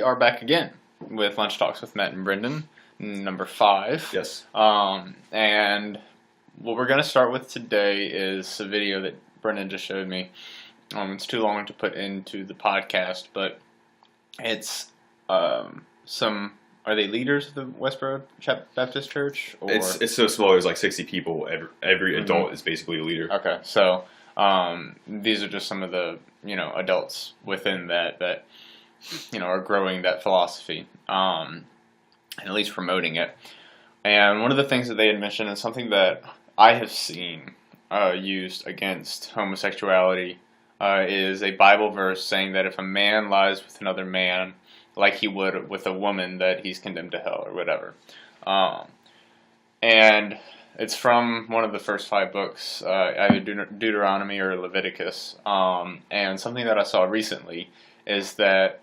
are back again with Lunch Talks with Matt and Brendon, number 5. Yes. And what we're going to start with today is a video that Brendon just showed me. It's too long to put into the podcast, but it's are they leaders of the Westboro Baptist Church? Or? It's so small. There's like 60 people. Every adult is basically a leader. Okay, so these are just some of the adults within that are growing that philosophy, and at least promoting it. And one of the things that they had mentioned, and something that I have seen used against homosexuality, is a Bible verse saying that if a man lies with another man like he would with a woman, that he's condemned to hell or whatever. And it's from one of the first 5 books, either Deuteronomy or Leviticus. And something that I saw recently is that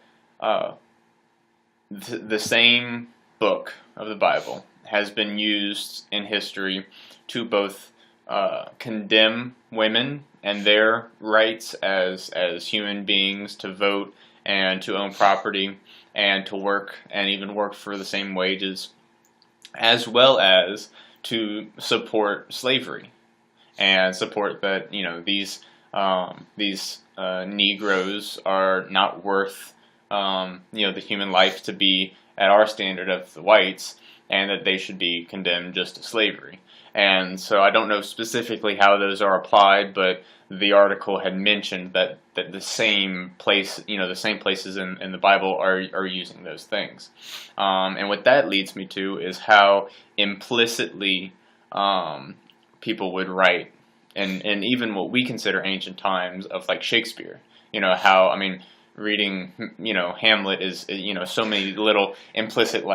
the same book of the Bible has been used in history to both condemn women and their rights as human beings to vote and to own property and to work and even work for the same wages, as well as to support slavery and support that these Negroes are not worth the human life to be at our standard of the whites, and that they should be condemned just to slavery. And so I don't know specifically how those are applied, but the article had mentioned that the same place, the same places in the Bible are using those things. And what that leads me to is how implicitly people would write, and even what we consider ancient times of like Shakespeare. Reading, Hamlet is, so many little implicit,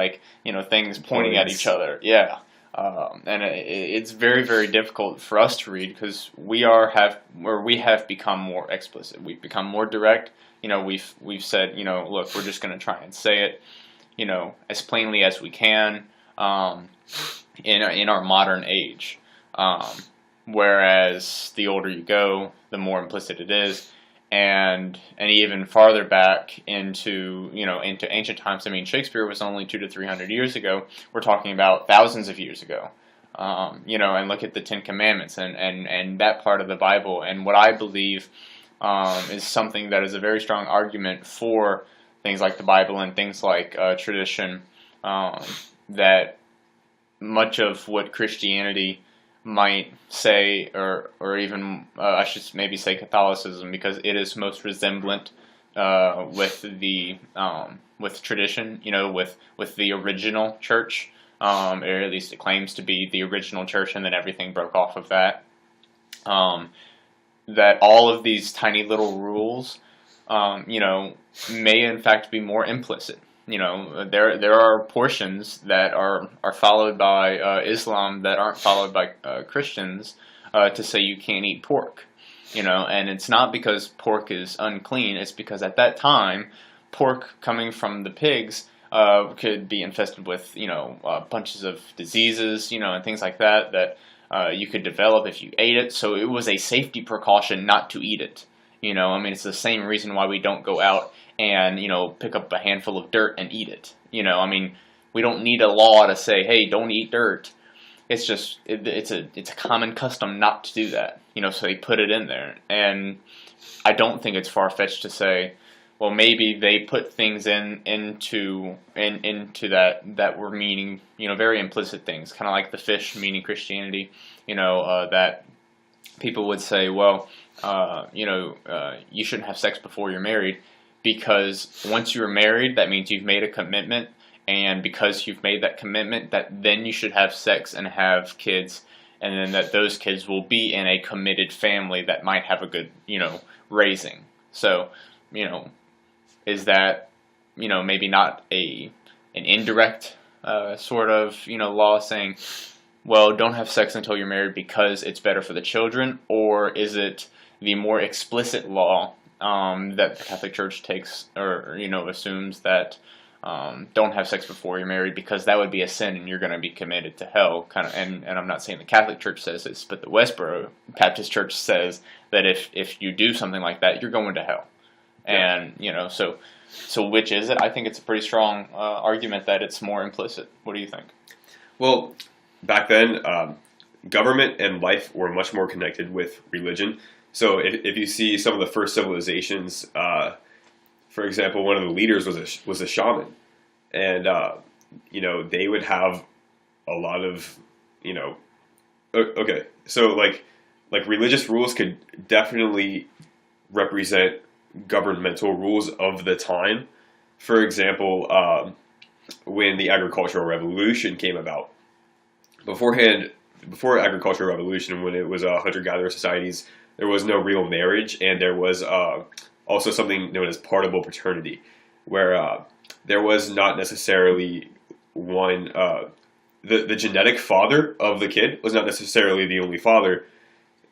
things pointing at each other. Yeah. And it's very, very difficult for us to read because we have become more explicit. We've become more direct. We've said, look, we're just going to try and say it, as plainly as we can, in our modern age. Whereas the older you go, the more implicit it is. And even farther back into ancient times. Shakespeare was only 200 to 300 years ago. We're talking about thousands of years ago. And look at the 10 Commandments and that part of the Bible. And what I believe is something that is a very strong argument for things like the Bible and things like tradition. That much of what Christianity might say, or even I should maybe say Catholicism, because it is most resemblant with tradition, with the original church, or at least it claims to be the original church, and then everything broke off of that. That all of these tiny little rules, may in fact be more implicit. There are portions that are followed by Islam that aren't followed by Christians, to say you can't eat pork, and it's not because pork is unclean. It's because at that time, pork coming from the pigs could be infested with bunches of diseases, and things like that you could develop if you ate it. So it was a safety precaution not to eat it. It's the same reason why we don't go out and, pick up a handful of dirt and eat it. We don't need a law to say, hey, don't eat dirt. It's just, it's a common custom not to do that. So they put it in there. And I don't think it's far-fetched to say, well, maybe they put things into that were meaning, very implicit things, kind of like the fish meaning Christianity, that people would say, well, you shouldn't have sex before you're married, because once you're married, that means you've made a commitment, and because you've made that commitment, that then you should have sex and have kids, and then that those kids will be in a committed family that might have a good, raising. So, is that, maybe not an indirect sort of, law saying, well, don't have sex until you're married because it's better for the children? Or is it the more explicit law that the Catholic Church takes, or assumes that don't have sex before you're married because that would be a sin and you're going to be committed to hell? And I'm not saying the Catholic Church says this, but the Westboro Baptist Church says that if you do something like that, you're going to hell. Yeah. And so So which is it? I think it's a pretty strong argument that it's more implicit. What do you think? Well, back then, government and life were much more connected with religion. So if you see some of the first civilizations, for example, one of the leaders was a shaman, and they would have a lot of okay, so like religious rules could definitely represent governmental rules of the time. For example, when the agricultural revolution came about, beforehand, before agricultural revolution, when it was hunter-gatherer societies, there was no real marriage, and there was also something known as partible paternity, where there was not necessarily one. The genetic father of the kid was not necessarily the only father,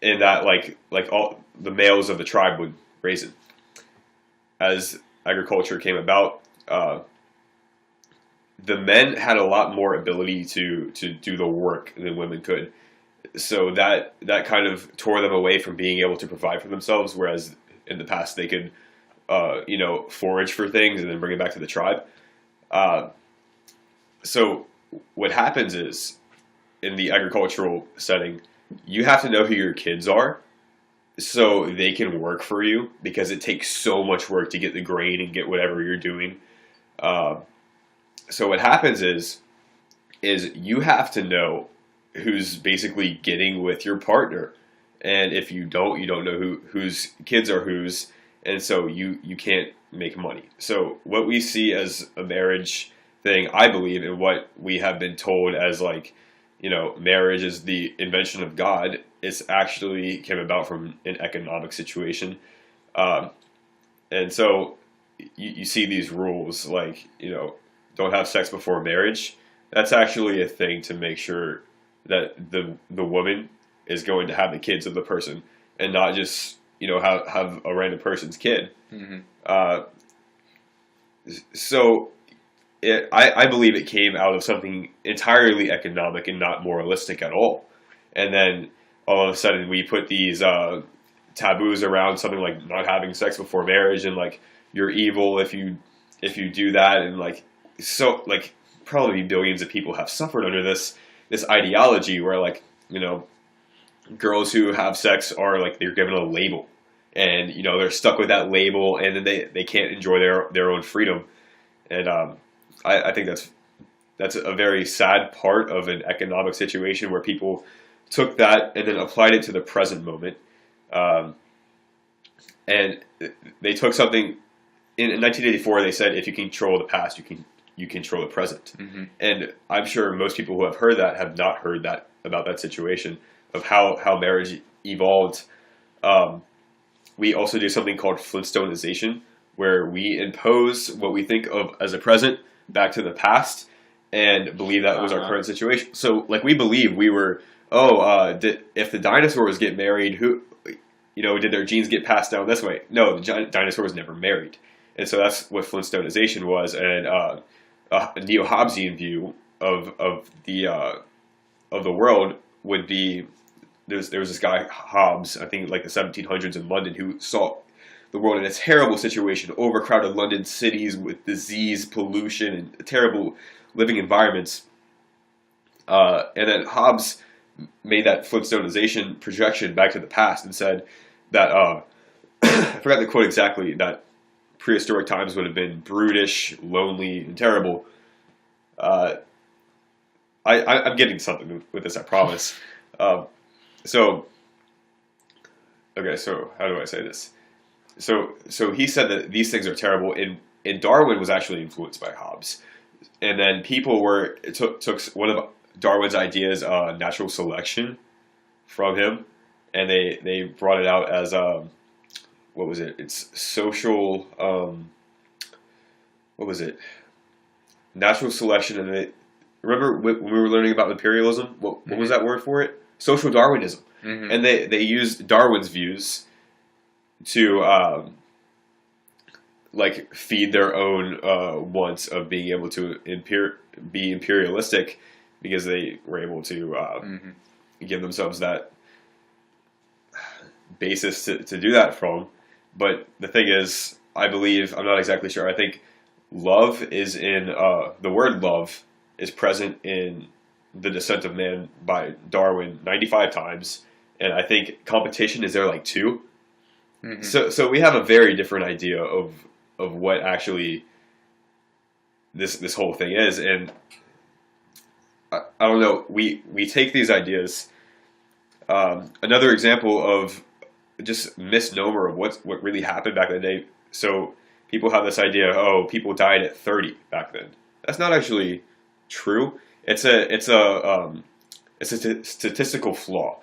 in that like all the males of the tribe would raise it. As agriculture came about, the men had a lot more ability to do the work than women could. So that kind of tore them away from being able to provide for themselves. Whereas in the past they could, forage for things and then bring it back to the tribe. So what happens is, in the agricultural setting, you have to know who your kids are so they can work for you, because it takes so much work to get the grain and get whatever you're doing. So what happens is you have to know who's basically getting with your partner, and if you don't know whose kids are whose, and so you can't make money. So what we see as a marriage thing, I believe, and what we have been told as marriage is the invention of God. It's actually came about from an economic situation, and so you see these rules like don't have sex before marriage. That's actually a thing to make sure that the woman is going to have the kids of the person, and not just have a random person's kid. Mm-hmm. So I believe it came out of something entirely economic and not moralistic at all. And then all of a sudden we put these taboos around something like not having sex before marriage, and like you're evil if you do that, and probably billions of people have suffered under this ideology where girls who have sex are they're given a label, and they're stuck with that label, and then they can't enjoy their own freedom. And I think that's a very sad part of an economic situation where people took that and then applied it to the present moment. And they took something in 1984. They said if you control the past, you control the present. Mm-hmm. And I'm sure most people who have heard that have not heard that about that situation of how marriage evolved. We also do something called Flintstoneization, where we impose what we think of as a present back to the past and believe that was our current situation. So we believe we were, if the dinosaurs get married, who, did their genes get passed down this way? No, the dinosaurs never married. And so that's what Flintstoneization was. And a neo-Hobbesian view of the world would be, there was this guy, Hobbes, I think the 1700s in London, who saw the world in a terrible situation, overcrowded London cities with disease, pollution, and terrible living environments. And then Hobbes made that Flintstoneization projection back to the past and said that, I forgot the quote exactly, that prehistoric times would have been brutish, lonely, and terrible. I'm getting something with this, I promise. So how do I say this? So he said that these things are terrible, and Darwin was actually influenced by Hobbes. And then people took one of Darwin's ideas, natural selection, from him, and they brought it out as what was it? It's social. What was it? Natural selection, and remember when we were learning about imperialism? What was that word for it? Social Darwinism. Mm-hmm. And they used Darwin's views to feed their own wants of being able to be imperialistic, because they were able to give themselves that basis to do that from. But the thing is, I believe, I'm not exactly sure. I think love is in the word love is present in The Descent of Man by Darwin 95 times, and I think competition is there like 2. Mm-hmm. So we have a very different idea of what actually this whole thing is, and I don't know. We take these ideas. Another example of just misnomer of what really happened back in the day. So people have this idea, oh, people died at 30 back then. That's not actually true. It's a statistical flaw.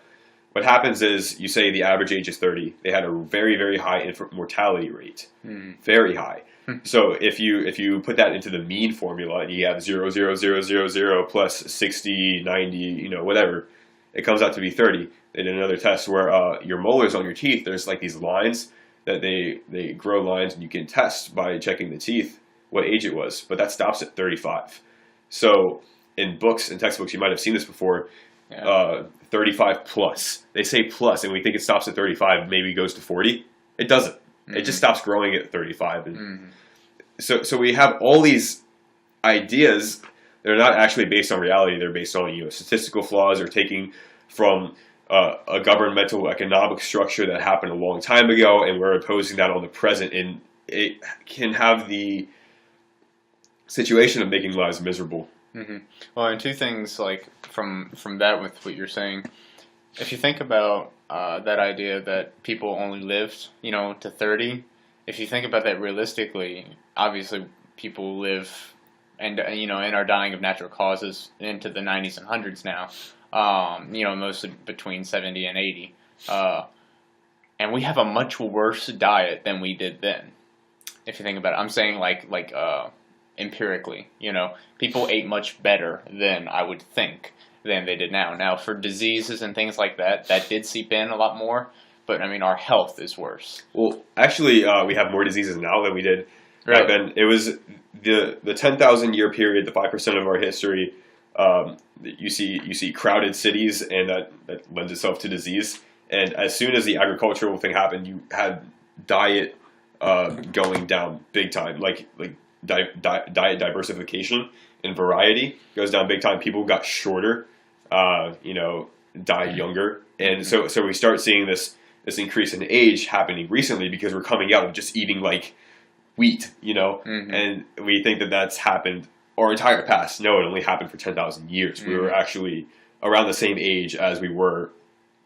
What happens is you say the average age is 30. They had a very, very high infant mortality rate, very high. So if you put that into the mean formula and you have 0,0,0,0,0 plus 60, 90, whatever, it comes out to be 30. They did another test where your molars on your teeth, there's like these lines that they grow lines, and you can test by checking the teeth what age it was, but that stops at 35. So in books and textbooks, you might have seen this before. 35 plus. They say plus, and we think it stops at 35, maybe goes to 40. It doesn't. It just stops growing at 35. And so we have all these ideas that are not actually based on reality. They're based on statistical flaws, or taking from a governmental economic structure that happened a long time ago, and we're imposing that on the present, and it can have the situation of making lives miserable. Mm-hmm. Well, and 2 things like from that with what you're saying. If you think about that idea that people only lived, to 30, if you think about that realistically, obviously people live and are dying of natural causes into the 90s and 100s now. Mostly between 70 and 80. And we have a much worse diet than we did then. If you think about it, I'm saying like empirically, people ate much better than I would think than they did now. Now, for diseases and things like that did seep in a lot more, but I mean, our health is worse. Well, actually, we have more diseases now than we did back then. It was the 10,000 year period, the 5% of our history. You see crowded cities, and that lends itself to disease. And as soon as the agricultural thing happened, you had diet going down big time, like diet diversification and variety goes down big time. People got shorter, died younger, and so we start seeing this increase in age happening recently because we're coming out of just eating like wheat, and we think that that's happened our entire past. No, it only happened for 10,000 years. We were actually around the same age as we were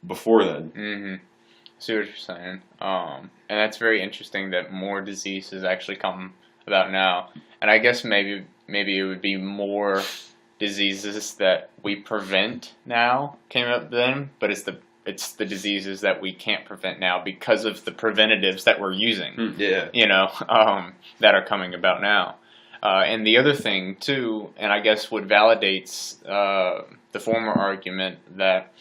before then. I see what you're saying, and that's very interesting that more diseases actually come about now. And I guess maybe it would be more diseases that we prevent now came up then, but it's the diseases that we can't prevent now because of the preventatives that we're using. That are coming about now. And the other thing too, and I guess what validates the former argument that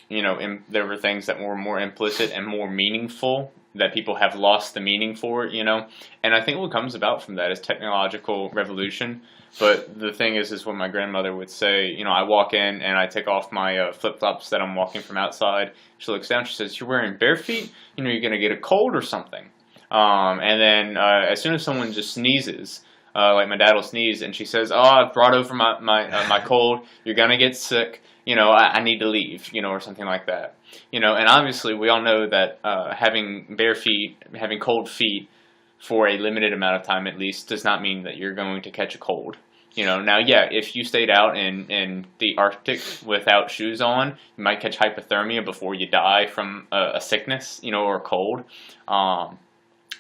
there were things that were more implicit and more meaningful, that people have lost the meaning for, and I think what comes about from that is technological revolution. But the thing is what my grandmother would say, I walk in and I take off my flip-flops that I'm walking from outside. She looks down, she says, "You're wearing bare feet? You're going to get a cold or something." And then as soon as someone just sneezes, like my dad will sneeze, and she says, "Oh, I've brought over my cold. You're going to get sick. I need to leave," or something like that. And obviously we all know that having bare feet, having cold feet for a limited amount of time at least, does not mean that you're going to catch a cold. Now, yeah, if you stayed out in the Arctic without shoes on, you might catch hypothermia before you die from a sickness, or a cold.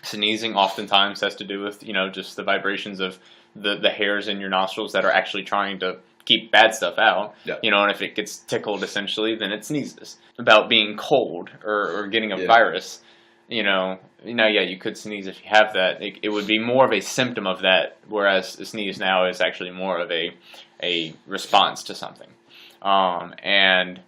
Sneezing oftentimes has to do with, just the vibrations of the hairs in your nostrils that are actually trying to keep bad stuff out. Yeah. And if it gets tickled, essentially, then it sneezes. About being cold or getting a virus, yeah, you could sneeze if you have that. It would be more of a symptom of that, whereas a sneeze now is actually more of a response to something. And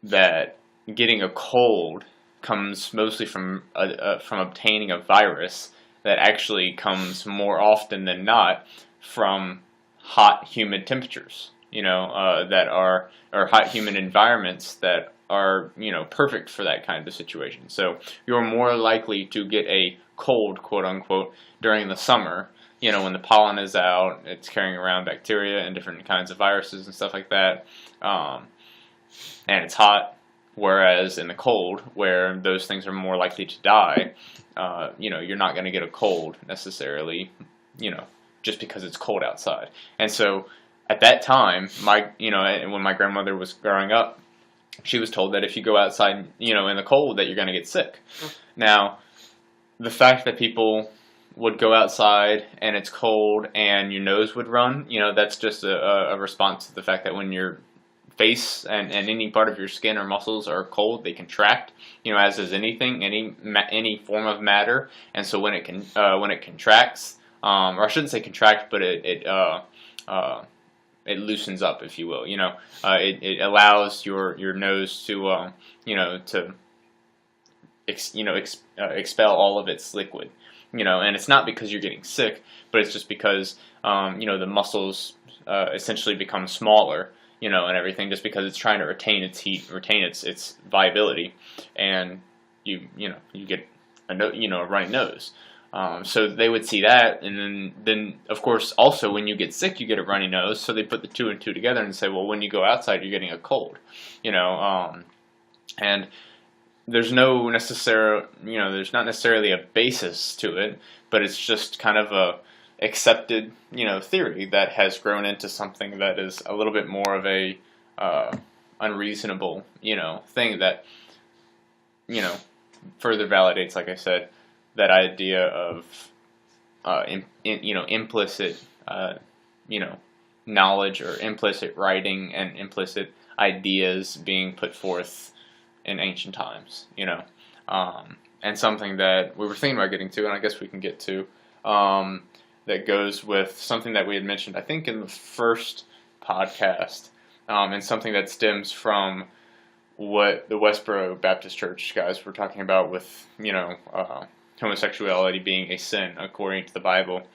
that getting a cold comes mostly from obtaining a virus that actually comes more often than not from hot, humid temperatures, that are, or hot, humid environments that are, perfect for that kind of situation. So you're more likely to get a cold, quote unquote, during the summer. When the pollen is out, it's carrying around bacteria and different kinds of viruses and stuff like that, and it's hot. Whereas in the cold, where those things are more likely to die, you're not going to get a cold necessarily, just because it's cold outside. And so at that time, when my grandmother was growing up, she was told that if you go outside, in the cold, that you're going to get sick. Now, the fact that people would go outside and it's cold and your nose would run, that's just a response to the fact that when your face and any part of your skin or muscles are cold, they contract, as is anything, any form of matter. And so when it contracts, or I shouldn't say contract, but it loosens up, if you will. It allows your nose to expel all of its liquid. And it's not because you're getting sick, but it's just because the muscles essentially become smaller, and everything, just because it's trying to retain its heat, retain its viability, and you get a runny nose. So they would see that, and then of course also when you get sick, you get a runny nose. So they put the two and two together and say, well, when you go outside, you're getting a cold, and there's no there's not necessarily a basis to it, but it's just kind of a accepted, theory that has grown into something that is a little bit more of a unreasonable, thing that, further validates, like I said, that idea of, implicit, knowledge or implicit writing and implicit ideas being put forth in ancient times, and something that we were thinking about getting to, and I guess we can get to, that goes with something that we had mentioned, I think, in the first podcast, and something that stems from what the Westboro Baptist Church guys were talking about with, homosexuality being a sin according to the Bible.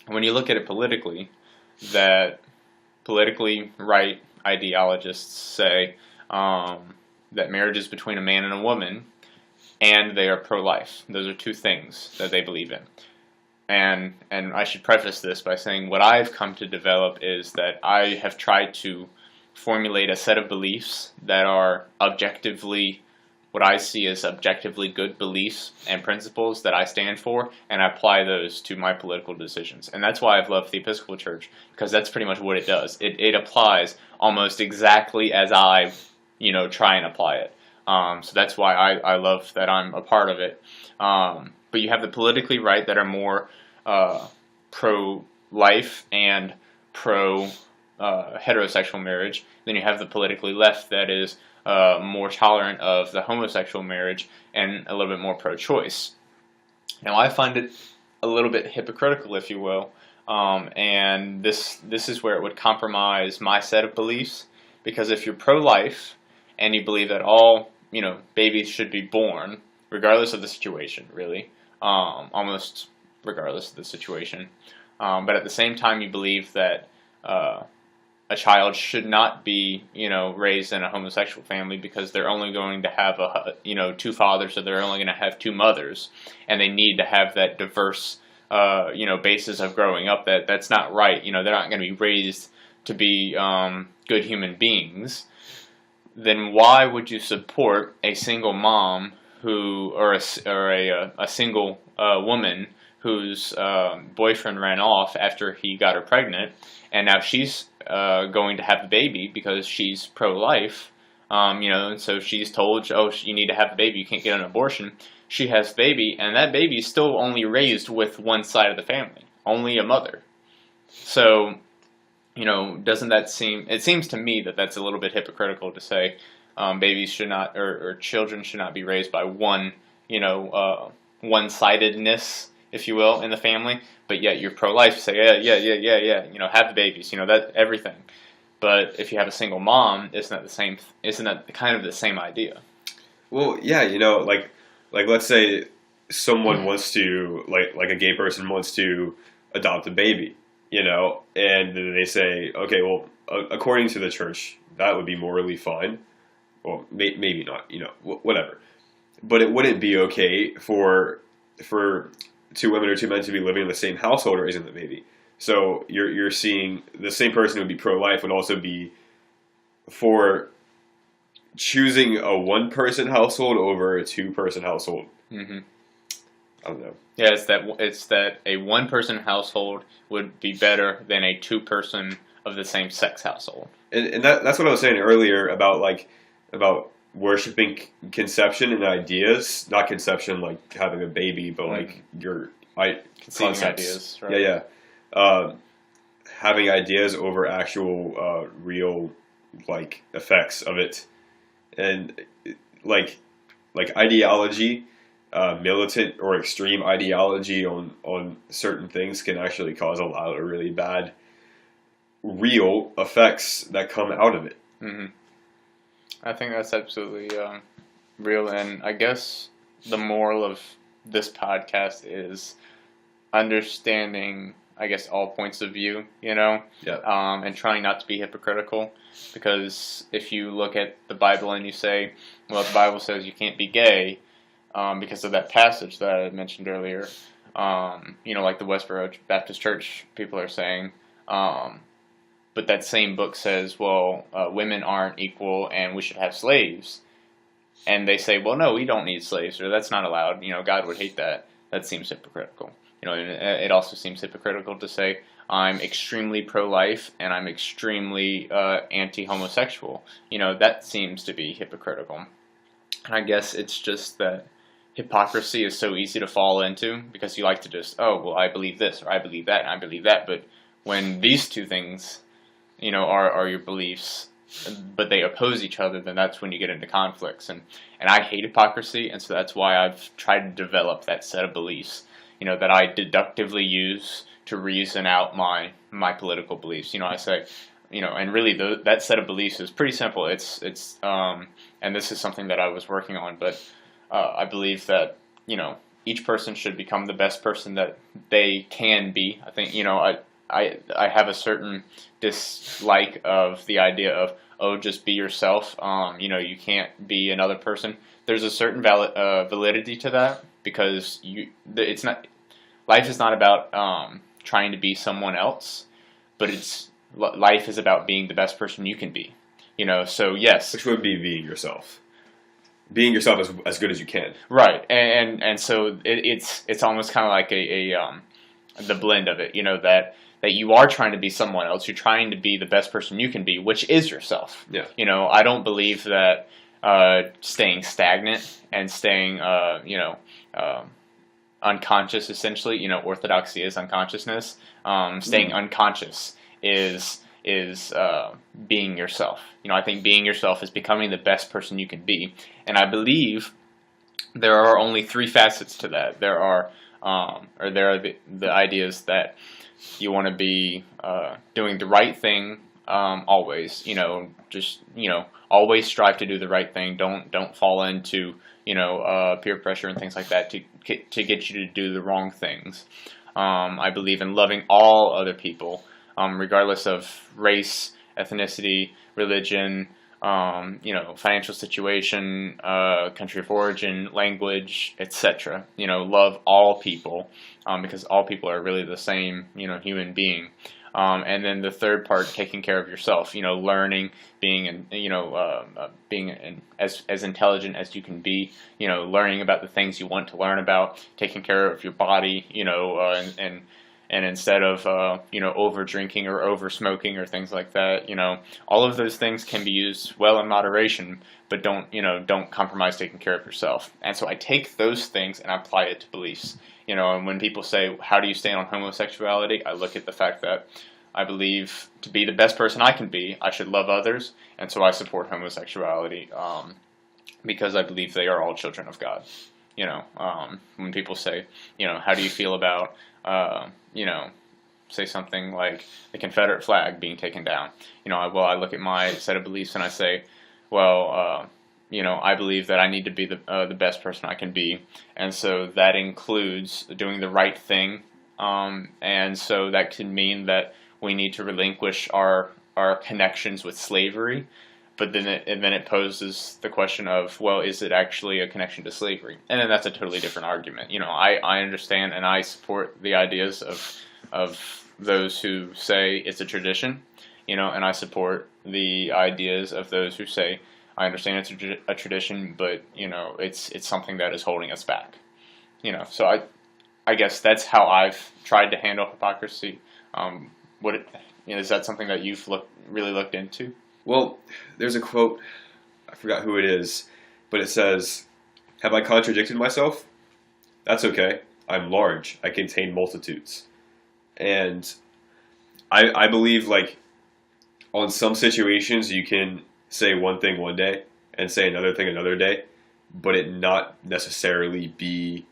When you look at it politically, that politically right ideologists say that marriage is between a man and a woman, and they are pro-life. Those are two things that they believe in. And I should preface this by saying what I've come to develop is that I have tried to formulate a set of beliefs that are objectively, what I see as objectively good beliefs and principles that I stand for, and I apply those to my political decisions. And that's why I've loved the Episcopal Church, because that's pretty much what it does. It applies almost exactly as I, try and apply it. So that's why I love that I'm a part of it. But you have the politically right that are more pro-life and pro-heterosexual marriage. Then you have the politically left that is more tolerant of the homosexual marriage and a little bit more pro-choice. Now, I find it a little bit hypocritical, if you will, and this is where it would compromise my set of beliefs, because if you're pro-life and you believe that all babies should be born, regardless of the situation, really, almost regardless of the situation. But at the same time, you believe that a child should not be, raised in a homosexual family because they're only going to have two fathers, or they're only going to have two mothers, and they need to have that diverse, basis of growing up. That's not right. They're not going to be raised to be good human beings. Then why would you support a single mom or a single woman whose boyfriend ran off after he got her pregnant, and now she's going to have a baby because she's pro-life, and so she's told, you need to have a baby, you can't get an abortion. She has a baby, and that baby is still only raised with one side of the family, only a mother. So, doesn't that it seems to me that that's a little bit hypocritical to say babies should not, or children should not be raised by one, one-sidedness, if you will, in the family, but yet you're pro-life, say, yeah, have the babies, that everything. But if you have a single mom, isn't that kind of the same idea? Well, yeah, like let's say someone wants to, like a gay person wants to adopt a baby, and they say, okay, well, according to the church, that would be morally fine. Well, maybe not, whatever. But it wouldn't be okay for for two women or two men to be living in the same household, or isn't it maybe? So you're seeing the same person who would be pro-life would also be for choosing a one-person household over a two-person household. Hmm. I don't know. Yeah, it's that a one-person household would be better than a two-person of the same sex household. And that's what I was saying earlier about worshiping conception and ideas, not conception like having a baby, but like your Conceiving concepts. ideas, right? Yeah, yeah. Having ideas over actual real like effects of it, and like ideology, militant or extreme ideology on certain things can actually cause a lot of really bad real effects that come out of it. Hmm. I think that's absolutely real, and I guess the moral of this podcast is understanding, I guess, all points of view, Yeah. and trying not to be hypocritical. Because if you look at the Bible and you say, well, the Bible says you can't be gay because of that passage that I mentioned earlier, like the Westboro Baptist Church people are saying, but that same book says, well, women aren't equal and we should have slaves. And they say, well, no, we don't need slaves, or that's not allowed. God would hate that. That seems hypocritical. And it also seems hypocritical to say, I'm extremely pro-life and I'm extremely anti-homosexual. That seems to be hypocritical. And I guess it's just that hypocrisy is so easy to fall into because you like to just, oh, well, I believe this, or I believe that, and I believe that. But when these two things are your beliefs, but they oppose each other, then that's when you get into conflicts. And I hate hypocrisy, and so that's why I've tried to develop that set of beliefs, that I deductively use to reason out my political beliefs. I say, and really that set of beliefs is pretty simple. It's and this is something that I was working on, but I believe that, each person should become the best person that they can be. I think, I have a certain dislike of the idea of, oh, just be yourself. You can't be another person. There's a certain validity to that because it's not. Life is not about trying to be someone else, but life is about being the best person you can be. So yes, Which would be being yourself. Being yourself as good as you can. right, and so it's almost kind of like the blend of it. That you are trying to be someone else. You're trying to be the best person you can be, which is yourself. Yeah. I don't believe that staying stagnant and staying, unconscious, essentially, orthodoxy is unconsciousness. Staying unconscious is being yourself. I think being yourself is becoming the best person you can be. And I believe there are only three facets to that. There are the ideas that you want to be doing the right thing always. Always strive to do the right thing. Don't fall into peer pressure and things like that to get you to do the wrong things. I believe in loving all other people, regardless of race, ethnicity, religion, financial situation, country of origin, language, etc. Love all people, because all people are really the same, human being. And then the third part, taking care of yourself. Learning, being as intelligent as you can be. Learning about the things you want to learn about. Taking care of your body. And instead of over drinking or over smoking or things like that, all of those things can be used well in moderation, but don't compromise taking care of yourself. And so I take those things and I apply it to beliefs. And when people say, how do you stand on homosexuality? I look at the fact that I believe to be the best person I can be, I should love others, and so I support homosexuality because I believe they are all children of God. When people say, how do you feel about say something like the Confederate flag being taken down. I look at my set of beliefs and I say, well, I believe that I need to be the best person I can be, and so that includes doing the right thing, and so that could mean that we need to relinquish our connections with slavery, but then it poses the question of, well, is it actually a connection to slavery? And then that's a totally different argument. I understand and I support the ideas of those who say it's a tradition, and I support the ideas of those who say, I understand it's a tradition, but it's something that is holding us back. So I guess that's how I've tried to handle hypocrisy. Is that something that you've really looked into? Well, there's a quote, I forgot who it is, but it says, "Have I contradicted myself? That's okay. I'm large. I contain multitudes." And I believe, like, on some situations you can say one thing one day and say another thing another day, but it not necessarily be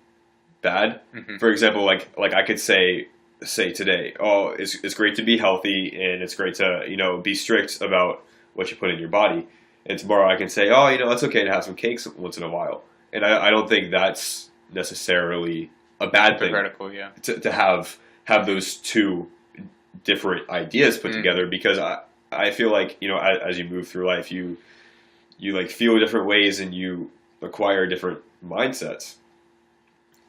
bad. Mm-hmm. For example, like I could say today, oh, it's great to be healthy and it's great to be strict about what you put in your body. And tomorrow I can say, oh, it's okay to have some cakes once in a while. And I don't think that's necessarily a bad thing. Hypocritical, yeah. To have those two different ideas put together, because I feel like as you move through life, you like feel different ways and you acquire different mindsets.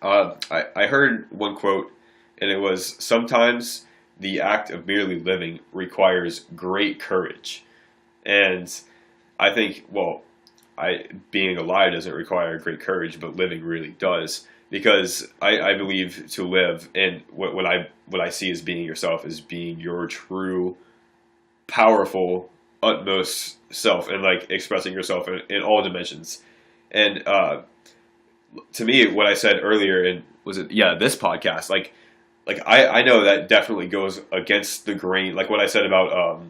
I heard one quote, and it was, "Sometimes the act of merely living requires great courage." And I think, well, being alive doesn't require great courage, but living really does. Because I believe to live, and what I see as being yourself is being your true, powerful, utmost self, and like expressing yourself in all dimensions. And to me, what I said earlier, and this podcast, like I know that definitely goes against the grain, like what I said about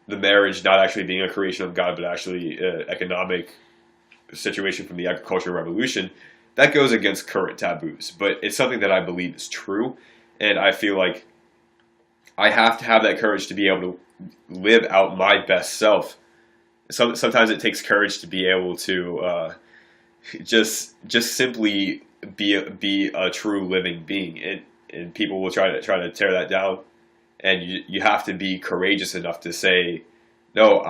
the marriage not actually being a creation of God, but actually an economic situation from the agricultural revolution. That goes against current taboos, but it's something that I believe is true, and I feel like I have to have that courage to be able to live out my best self. Sometimes it takes courage to be able to just simply be a true living being, and people will try to tear that down, and you have to be courageous enough to say, no,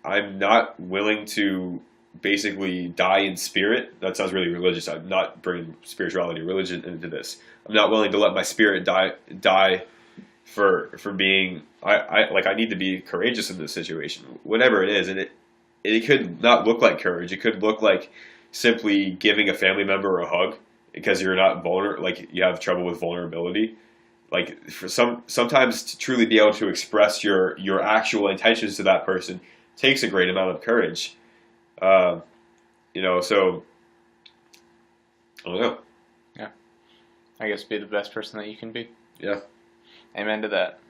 I'm not willing to basically die in spirit. That sounds really religious. I'm not bringing spirituality or religion into this. I'm not willing to let my spirit die for being. I need to be courageous in this situation, whatever it is, and it could not look like courage. It could look like simply giving a family member a hug because you're not vulnerable, like you have trouble with vulnerability. Like sometimes to truly be able to express your actual intentions to that person takes a great amount of courage. So I don't know. Yeah, I guess be the best person that you can be. Yeah. Amen to that.